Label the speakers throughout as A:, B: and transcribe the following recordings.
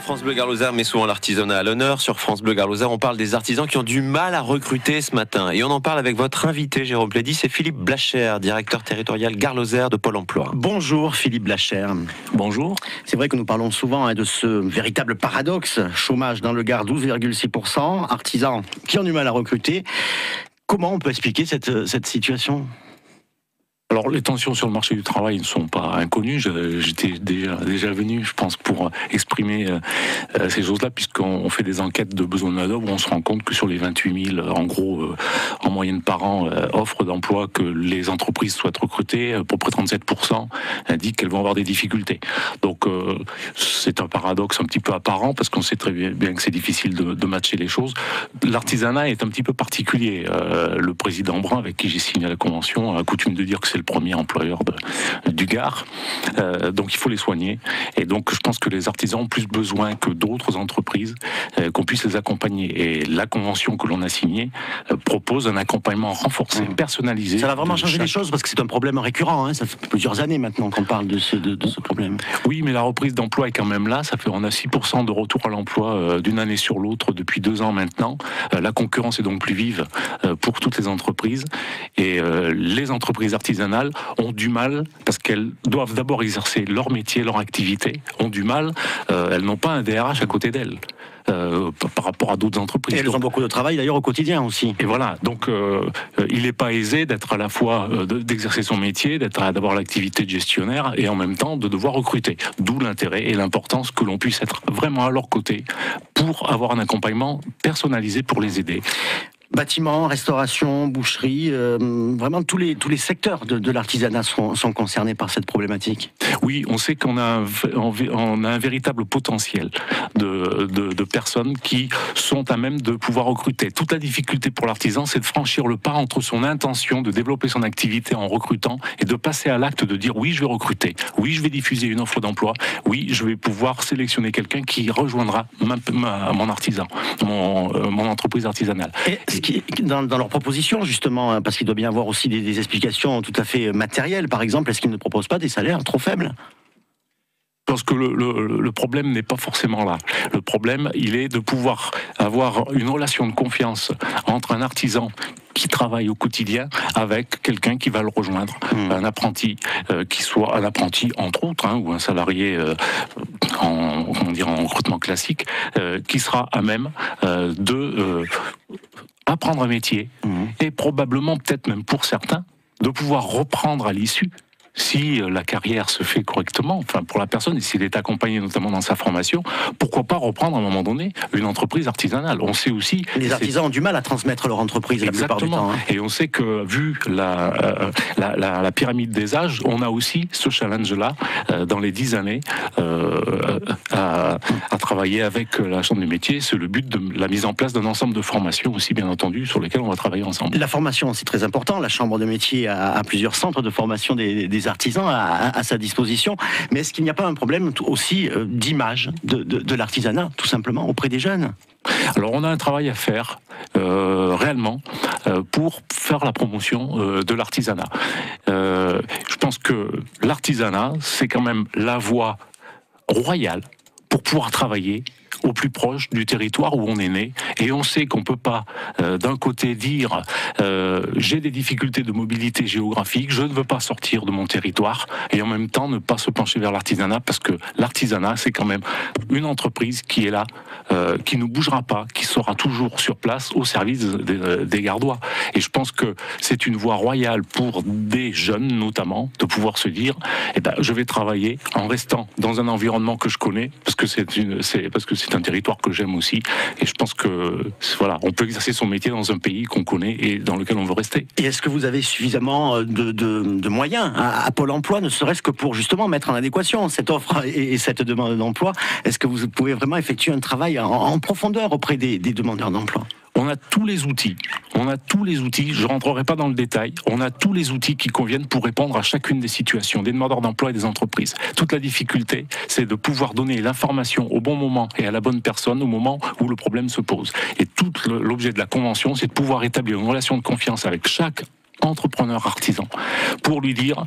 A: France Bleu Gard Lozère met souvent l'artisanat à l'honneur. Sur France Bleu Gard Lozère, on parle des artisans qui ont du mal à recruter ce matin. Et on en parle avec votre invité, Jérôme Plédy, c'est Philippe Blacher, directeur territorial Gard Lozère de Pôle emploi.
B: Bonjour Philippe Blacher.
C: Bonjour.
B: C'est vrai que nous parlons souvent de ce véritable paradoxe. Chômage dans le Gard, 12,6%. Artisans qui ont du mal à recruter. Comment on peut expliquer cette situation ?
C: Alors, les tensions sur le marché du travail ne sont pas inconnues. J'étais déjà venu, je pense, pour exprimer ces choses-là, puisqu'on fait des enquêtes de besoins de main-d'œuvre, on se rend compte que sur les 28 000, en gros, en moyenne par an, offres d'emploi que les entreprises souhaitent recruter, à peu près 37% indiquent qu'elles vont avoir des difficultés. Donc, c'est un paradoxe un petit peu apparent, parce qu'on sait très bien que c'est difficile de matcher les choses. L'artisanat est un petit peu particulier. Le président Brun, avec qui j'ai signé la convention, a coutume de dire que c'est le premier employeur du Gard, donc il faut les soigner, et donc je pense que les artisans ont plus besoin que d'autres entreprises qu'on puisse les accompagner, et la convention que l'on a signée propose un accompagnement renforcé, personnalisé.
B: Ça va vraiment changer les choses, parce que c'est un problème récurrent, ça fait plusieurs années maintenant qu'on parle de ce problème.
C: Oui, mais la reprise d'emploi est quand même là, on a 6% de retour à l'emploi d'une année sur l'autre depuis 2 ans maintenant. La concurrence est donc plus vive pour toutes les entreprises, et les entreprises artisanales ont du mal, parce qu'elles doivent d'abord exercer leur métier, leur activité, ont du mal, elles n'ont pas un DRH à côté d'elles. Par rapport à d'autres entreprises.
B: Et elles ont beaucoup de travail d'ailleurs au quotidien aussi.
C: Et voilà, donc il n'est pas aisé d'être à la fois, d'exercer son métier, d'avoir l'activité de gestionnaire et en même temps de devoir recruter. D'où l'intérêt et l'importance que l'on puisse être vraiment à leur côté pour avoir un accompagnement personnalisé pour les aider.
B: Bâtiments, restauration, boucherie, vraiment tous les secteurs de l'artisanat sont concernés par cette problématique.
C: Oui, on sait qu'on a un véritable potentiel de personnes qui sont à même de pouvoir recruter. Toute la difficulté pour l'artisan, c'est de franchir le pas entre son intention de développer son activité en recrutant et de passer à l'acte de dire oui, je vais recruter, oui, je vais diffuser une offre d'emploi, oui, je vais pouvoir sélectionner quelqu'un qui rejoindra mon artisan, mon entreprise artisanale.
B: Et dans leur proposition, justement, parce qu'il doit bien y avoir aussi des explications tout à fait matérielles, par exemple, est-ce qu'ils ne proposent pas des salaires trop faibles ?
C: Je pense que le problème n'est pas forcément là. Le problème, il est de pouvoir avoir une relation de confiance entre un artisan qui travaille au quotidien avec quelqu'un qui va le rejoindre, un apprenti, qui soit un apprenti entre autres, ou un salarié en recrutement classique, qui sera à même de apprendre un métier et probablement, peut-être même pour certains, de pouvoir reprendre à l'issue, si la carrière se fait correctement, enfin pour la personne, et s'il est accompagné notamment dans sa formation, pourquoi pas reprendre à un moment donné une entreprise artisanale. On sait aussi...
B: Les artisans ont du mal à transmettre leur entreprise la plupart du temps.
C: Et on sait que, vu la pyramide des âges, on a aussi ce challenge-là, dans les 10 années, à travailler avec la Chambre des métiers. C'est le but de la mise en place d'un ensemble de formations aussi, bien entendu, sur lesquelles on va travailler ensemble. La
B: formation, c'est très important. La Chambre des métiers a plusieurs centres de formation des artisans à sa disposition, mais est-ce qu'il n'y a pas un problème aussi d'image de l'artisanat, tout simplement, auprès des jeunes ?
C: Alors on a un travail à faire réellement pour faire la promotion de l'artisanat. Je pense que l'artisanat, c'est quand même la voie royale pour pouvoir travailler au plus proche du territoire où on est né, et on sait qu'on peut pas d'un côté dire j'ai des difficultés de mobilité géographique, je ne veux pas sortir de mon territoire, et en même temps ne pas se pencher vers l'artisanat, parce que l'artisanat, c'est quand même une entreprise qui est là, qui ne bougera pas, qui sera toujours sur place au service des Gardois. Et je pense que c'est une voie royale pour des jeunes notamment, de pouvoir se dire je vais travailler en restant dans un environnement que je connais, parce que c'est un territoire que j'aime aussi, et je pense que voilà, on peut exercer son métier dans un pays qu'on connaît et dans lequel on veut rester.
B: Et est-ce que vous avez suffisamment de moyens à Pôle emploi, ne serait-ce que pour justement mettre en adéquation cette offre et cette demande d'emploi? Est-ce que vous pouvez vraiment effectuer un travail en profondeur auprès des demandeurs d'emploi?
C: On a tous les outils, je ne rentrerai pas dans le détail, on a tous les outils qui conviennent pour répondre à chacune des situations, des demandeurs d'emploi et des entreprises. Toute la difficulté, c'est de pouvoir donner l'information au bon moment et à la bonne personne au moment où le problème se pose. Et tout l'objet de la convention, c'est de pouvoir établir une relation de confiance avec chaque entrepreneur artisan pour lui dire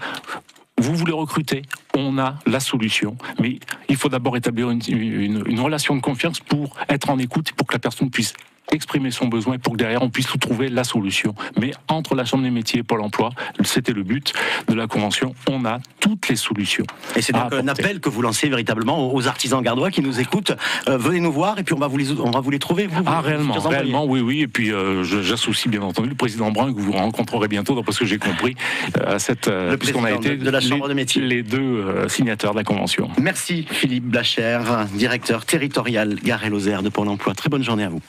C: vous voulez recruter, on a la solution. Mais il faut d'abord établir une relation de confiance pour être en écoute, pour que la personne puisse exprimer son besoin et pour que derrière on puisse trouver la solution. Mais entre la Chambre des métiers et Pôle emploi, c'était le but de la convention, on a toutes les solutions.
B: Et c'est donc un appel que vous lancez véritablement aux artisans gardois qui nous écoutent. Venez nous voir et puis on va vous les trouver.
C: Réellement, oui. Et puis j'associe bien entendu le président Brun que vous rencontrerez bientôt, parce que j'ai compris
B: puisqu'on a été
C: de la Chambre des métiers, les deux signataires de la convention.
B: Merci Philippe Blacher, directeur territorial Gare et Lozère de Pôle emploi. Très bonne journée à vous.